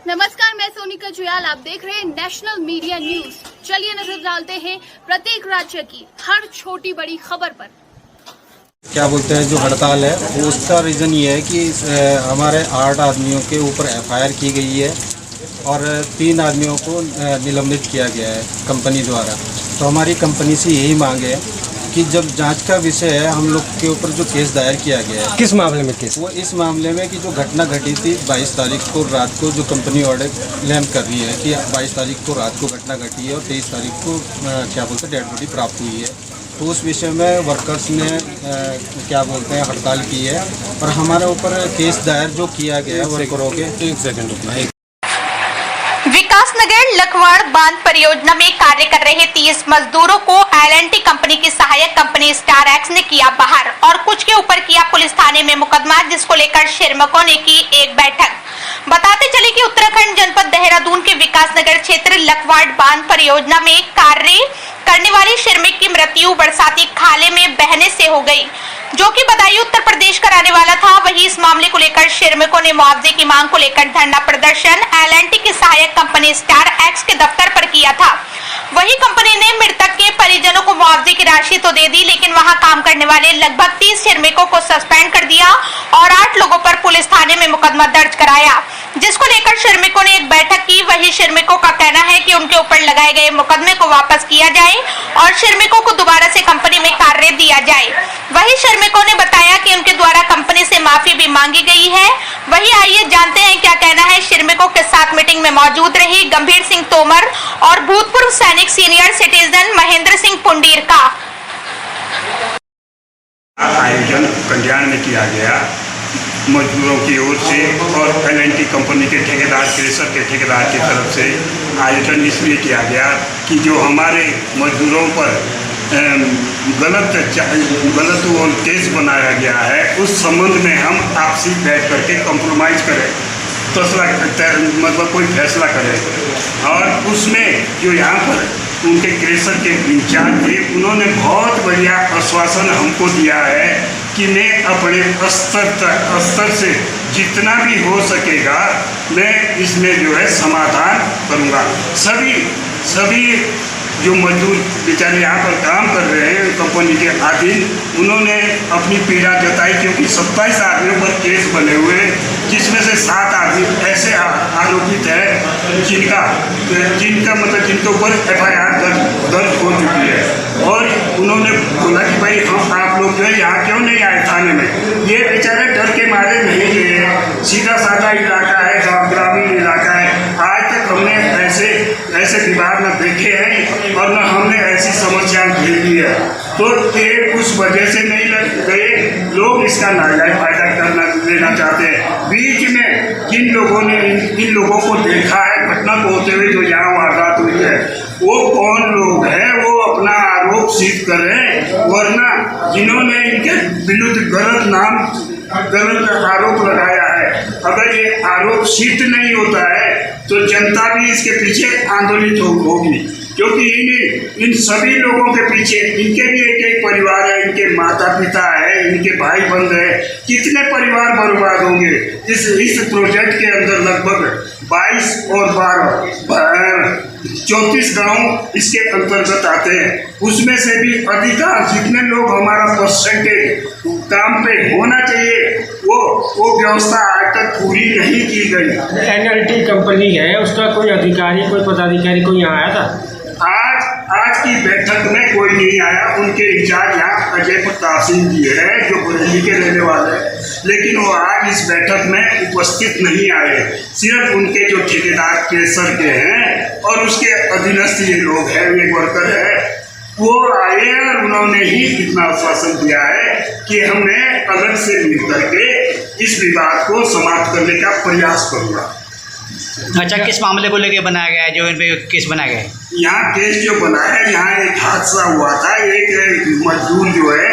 नमस्कार, मैं सोनिका जुयाल। आप देख रहे हैं नेशनल मीडिया न्यूज। चलिए नजर डालते हैं प्रत्येक राज्य की हर छोटी बड़ी खबर पर। क्या बोलते हैं जो हड़ताल है वो उसका रीज़न ये है कि हमारे 8 आदमियों के ऊपर एफआईआर की गई है और 3 आदमियों को निलंबित किया गया है कंपनी द्वारा। तो हमारी कंपनी से यही मांग है कि जब जांच का विषय है, हम लोग के ऊपर जो केस दायर किया गया है, किस मामले में केस? वो इस मामले में कि जो घटना घटी थी 22 तारीख को रात को, जो कंपनी ऑर्डर क्लेम कर रही है कि 22 तारीख को रात को घटना घटी है और 23 तारीख को क्या बोलते हैं डेड बॉडी प्राप्त हुई है। तो उस विषय में वर्कर्स ने क्या बोलते हैं हड़ताल की है और हमारे ऊपर केस दायर जो किया गया है वर्करों के। एक सेकंड रुकना। विकासनगर लखवाड़ बांध परियोजना में कार्य कर रहे 30 मजदूरों को L&T कंपनी की सहायक कंपनी स्टार एक्स ने किया बाहर और कुछ के ऊपर किया पुलिस थाने में मुकदमा, जिसको लेकर श्रमिकों ने की एक बैठक। बताते चले कि उत्तराखंड जनपद देहरादून के विकासनगर क्षेत्र लखवाड़ बांध परियोजना में कार्य करने वाली श्रमिक की मृत्यु बरसाती खाले में बहने से हो गई, जो कि बदायूं उत्तर प्रदेश कराने वाला था। वहीं इस मामले को लेकर श्रमिकों ने मुआवजे की मांग को लेकर धरना प्रदर्शन L&T की सहायक कंपनी स्टार एक्स के दफ्तर पर किया था। वहीं कंपनी ने मृतक के परिजनों को मुआवजे की राशि तो दे दी, लेकिन वहां काम करने वाले लगभग 30 श्रमिकों को सस्पेंड कर दिया और 8 लोगों पर पुलिस थाने में मुकदमा दर्ज कराया, जिसको लेकर श्रमिकों ने एक बैठक की। वहीं श्रमिकों का कहना है कि उनके ऊपर लगाए गए मुकदमे को वापस किया जाए और श्रमिकों को दोबारा से कंपनी में कार्य दिया जाए। वहीं श्रमिकों ने बताया कि उनके द्वारा कंपनी से माफी भी मांगी गई है। वहीं आइए जानते हैं क्या कहना है श्रमिकों के साथ मीटिंग में मौजूद रहे गंभीर सिंह तोमर और भूतपूर्व सैनिक सीनियर सिटीजन महेंद्र सिंह पुंडीर का। आयोजन कल्याण में किया गया मजदूरों की ओर से और L&T कंपनी के ठेकेदार क्रेशर के ठेकेदार की तरफ से आयोजन इसलिए किया गया कि जो हमारे मजदूरों पर गलत वो केस बनाया गया है, उस संबंध में हम आपसी बैठ करके कॉम्प्रोमाइज़ करें, मतलब कोई फैसला करें। और उसमें जो यहाँ पर उनके क्रेशर के इंचार्ज थे, उन्होंने बहुत बढ़िया आश्वासन हमको दिया है कि मैं अपने स्तर से जितना भी हो सकेगा मैं इसमें जो है समाधान करूँगा। सभी जो मजदूर बेचारे यहाँ पर काम कर रहे हैं कंपनी के अधीन, उन्होंने अपनी पीड़ा जताई, क्योंकि 27 आदमियों पर केस बने हुए, जिसमें से 7 आदमी ऐसे आरोपित हैं जिनके ऊपर FIR दर्ज हो चुकी है। और उन्होंने बोला कि भाई आप लोग जो है यहाँ क्यों नहीं आए थाने में। ये बेचारे डर के मारे नहीं गए। सीधा साधा इलाका है, ग्रामीण इलाका है। आज तक हमने ऐसे विवाद न देखे हैं और न हमने ऐसी समस्या झेली है। तो ये उस वजह से नहीं लग गए, लोग इसका नाजायज फायदा लेना चाहते हैं। बीच में इन लोगों को देखा है घटना को होते हुए, जो यहाँ वारदात हुई है, वो कौन लोग हैं वो अपना आरोप सिद्ध करें, वरना जिन्होंने इनके विरुद्ध गलत आरोप लगाया है, अगर ये आरोप सिद्ध नहीं होता है तो जनता भी इसके पीछे आंदोलित होगी, क्योंकि इन सभी लोगों के पीछे इनके भी एक परिवार है, इनके माता पिता है, इनके भाई बंद है। कितने परिवार बर्बाद होंगे। इस प्रोजेक्ट के अंदर लगभग 22 और 34 गांव इसके अंतर्गत आते हैं। उसमें से भी अधिकांश जितने लोग हमारा परसेंटेज काम पे होना चाहिए वो व्यवस्था आज तक पूरी नहीं की गई। L&T कंपनी है, उसका कोई अधिकारी, कोई पदाधिकारी कोई यहाँ आया था? आज की बैठक में कोई नहीं आया। उनके इंचार्ज यहाँ अजय प्रताप सिंह जी है, जो बरेली के रहने वाले हैं, लेकिन वो आज इस बैठक में उपस्थित नहीं आए। सिर्फ उनके जो ठेकेदार क्रेशर के हैं और उसके अधीनस्थ ये लोग हैं, ये वर्कर है, वो आए और उन्होंने ही इतना आश्वासन दिया है कि हमें अलग से मिल करके इस विवाद को समाप्त करने का प्रयास करूँगा। अच्छा, किस मामले को लेके बनाया गया है जो इन पे केस बनाया गया है? यहाँ केस जो बना है, यहाँ एक हादसा हुआ था। एक मजदूर जो है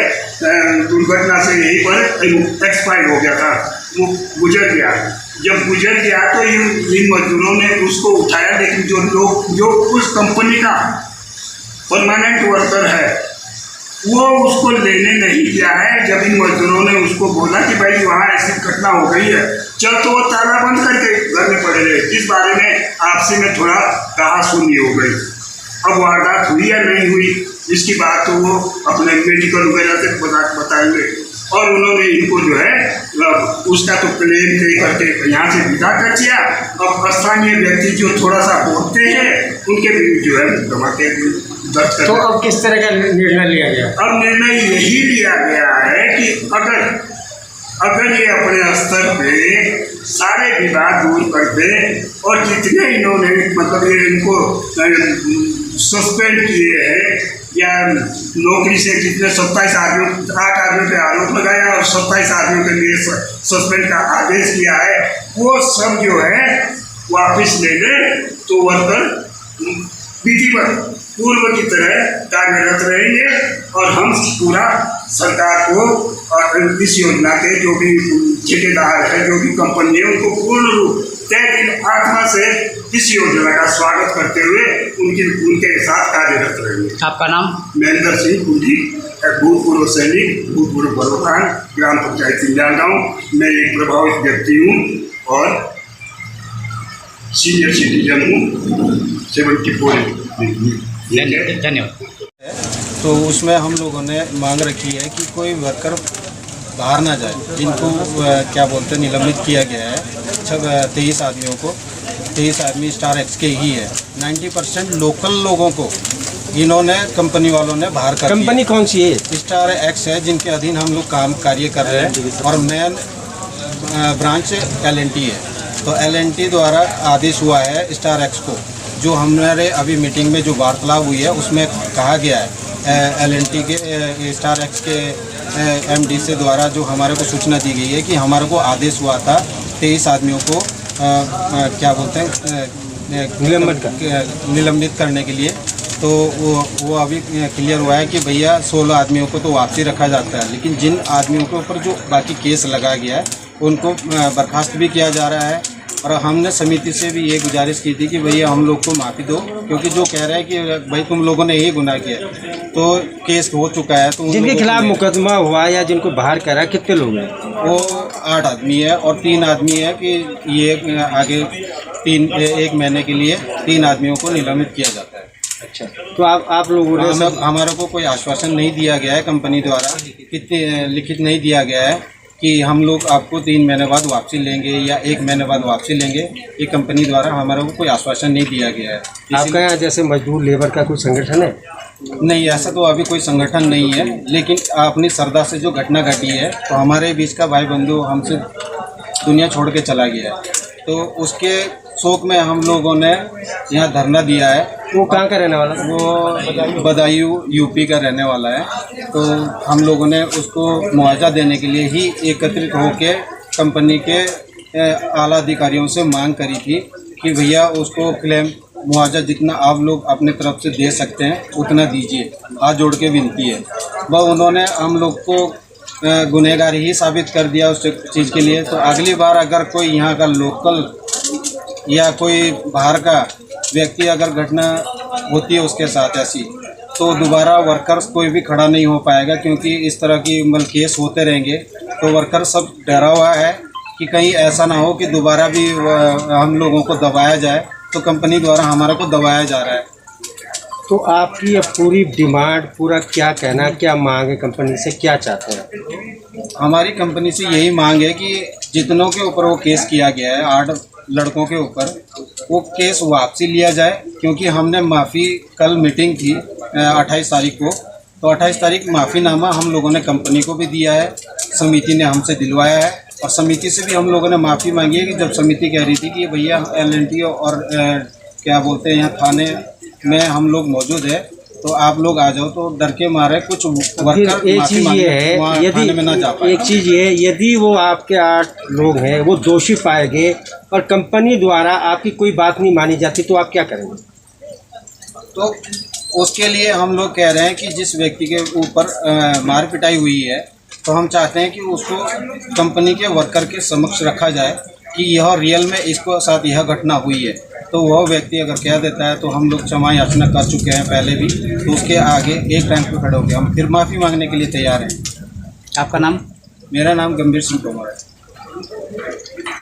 दुर्घटना से यहीं पर एक्सपायर हो गया था, वो गुजर गया। जब गुजर गया तो इन मजदूरों ने उसको उठाया, लेकिन जो उस कंपनी का परमानेंट वर्कर है वो उसको लेने नहीं गया है। जब इन मजदूरों ने उसको बोला कि भाई वहाँ ऐसी घटना हो गई है, चल, तो वो ताला बंद करके घर में पड़े रहे। जिस बारे में आपसे में थोड़ा कहा सुनी हो गई। अब वारदात हुई या नहीं हुई इसकी बात तो वो अपने मेडिकल वगैरह से बताएंगे। और उन्होंने इनको जो है उसका तो क्लेम करके यहाँ से विदा कर दिया। अब स्थानीय व्यक्ति जो थोड़ा सा बोलते हैं उनके भी जो है मुकदमा के दर्ज कर। तो अब किस तरह का निर्णय लिया गया? अब निर्णय यही लिया गया है कि अगर ये अपने स्तर पे सारे विवाद दूर कर दे और जितने इन्होंने मतलब ये इनको सस्पेंड किए हैं या नौकरी से जितने 27 आदमियों 8 आदमियों पे आरोप लगाया और 27 आदमियों के लिए सस्पेंड का आदेश किया है, वो सब जो है वापस ले लें तो वर्कर विधिवत पूर्व की तरह कार्यरत रहेंगे। और हम पूरा सरकार को और इस योजना के जो भी ठेकेदार है, जो भी कंपनी है, उनको पूर्ण रूप तय दिल आत्मा से इस योजना का स्वागत करते हुए उनके साथ कार्यरत रहेंगे। आपका नाम? महेंद्र सिंह कुंडी, भूतपूर्व सैनिक, भूतपूर्व बड़ोखान, ग्राम पंचायत सिंजाल गाँव। मैं एक प्रभावित व्यक्ति हूँ और सीनियर सिटीजन हूँ, 74। धन्यवाद। तो उसमें हम लोगों ने मांग रखी है कि कोई वर्कर बाहर ना जाए, जिनको क्या बोलते हैं निलंबित किया गया है 23 आदमियों को। 23 आदमी स्टार एक्स के ही है। 90% लोकल लोगों को इन्होंने कंपनी वालों ने बाहर कर दिया। कंपनी कौन सी है? स्टार एक्स है, जिनके अधीन हम लोग कार्य कर रहे हैं और मेन ब्रांच LNT है। तो LNT द्वारा आदेश हुआ है स्टार एक्स को, जो हमारे अभी मीटिंग में जो वार्तालाप हुई है उसमें कहा गया है LNT के स्टार एक्स के MD से द्वारा जो हमारे को सूचना दी गई है कि हमारे को आदेश हुआ था 23 आदमियों को क्या बोलते हैं निलंबित करने के लिए। तो वो अभी क्लियर हुआ है कि भैया 16 आदमियों को तो वापसी रखा जाता है, लेकिन जिन आदमियों के ऊपर जो बाकी केस लगा गया है उनको बर्खास्त भी किया जा रहा है। और हमने समिति से भी ये गुजारिश की थी कि भैया हम लोग को माफ़ी दो, क्योंकि जो कह रहे हैं कि भाई तुम लोगों ने यही गुनाह किया, तो केस हो चुका है। तो जिनके खिलाफ मुकदमा हुआ या जिनको बाहर करा कितने लोग हैं? वो 8 आदमी है और 3 आदमी है कि ये आगे 1 महीने के लिए 3 आदमियों को निलंबित किया जाता है। अच्छा, तो आप लोगों ने सब हमारे को कोई आश्वासन नहीं दिया गया है कंपनी द्वारा, लिखित नहीं दिया गया है कि हम लोग आपको 3 महीने बाद वापसी लेंगे या 1 महीने बाद वापसी लेंगे। ये कंपनी द्वारा हमारे को कोई आश्वासन नहीं दिया गया है। आपका यहाँ जैसे मजदूर लेबर का कोई संगठन है? नहीं, ऐसा तो अभी कोई संगठन नहीं है, लेकिन अपनी श्रद्धा से जो घटना घटी है तो हमारे बीच का भाई बंधु हमसे दुनिया छोड़ के चला गया है, तो उसके शोक में हम लोगों ने यहाँ धरना दिया है। वो कहाँ का रहने वाला? वो बदायूं UP का रहने वाला है। तो हम लोगों ने उसको मुआवजा देने के लिए ही एकत्रित होकर कंपनी के आला अधिकारियों से मांग करी थी कि भैया उसको क्लेम मुआवजा जितना आप लोग अपने तरफ से दे सकते हैं उतना दीजिए, हाथ जोड़ के विनती है। वह उन्होंने हम लोग को गुनहगार ही साबित कर दिया उस चीज़ के लिए। तो अगली बार अगर कोई यहाँ का लोकल या कोई बाहर का व्यक्ति अगर घटना होती है उसके साथ ऐसी, तो दोबारा वर्कर्स कोई भी खड़ा नहीं हो पाएगा, क्योंकि इस तरह की मतलब केस होते रहेंगे। तो वर्कर सब डरा हुआ है कि कहीं ऐसा ना हो कि दोबारा भी हम लोगों को दबाया जाए। तो कंपनी द्वारा हमारा को दबाया जा रहा है। तो आपकी अब पूरी डिमांड, पूरा क्या कहना, क्या मांग है कंपनी से, क्या चाहते हैं? हमारी कंपनी से यही मांग है कि जितनों के ऊपर वो केस किया गया है 8 लड़कों के ऊपर, वो केस वापसी लिया जाए। क्योंकि हमने माफ़ी कल मीटिंग थी 28 तारीख को, तो 28 तारीख माफ़ीनामा हम लोगों ने कंपनी को भी दिया है, समिति ने हमसे दिलवाया है। और समिति से भी हम लोगों ने माफ़ी मांगी है कि जब समिति कह रही थी कि भैया LNT और क्या बोलते हैं यहाँ थाने में हम लोग मौजूद है, तो आप लोग आ जाओ। तो डर के मारे कुछ वर्कर एक चीज़ ये है, यदि वो आपके 8 लोग हैं वो दोषी पाए गए और कंपनी द्वारा आपकी कोई बात नहीं मानी जाती, तो आप क्या करेंगे? तो उसके लिए हम लोग कह रहे हैं कि जिस व्यक्ति के ऊपर मार पिटाई हुई है, तो हम चाहते हैं कि उसको कंपनी के वर्कर के समक्ष रखा जाए कि यह रियल में इसको साथ यह घटना हुई है। तो वह व्यक्ति अगर कह देता है तो हम लोग क्षमा याचना कर चुके हैं पहले भी, तो उसके आगे एक टाइम पे खड़े हो गए, हम फिर माफ़ी मांगने के लिए तैयार हैं। आपका नाम? मेरा नाम गंभीर सिंह तोमर है।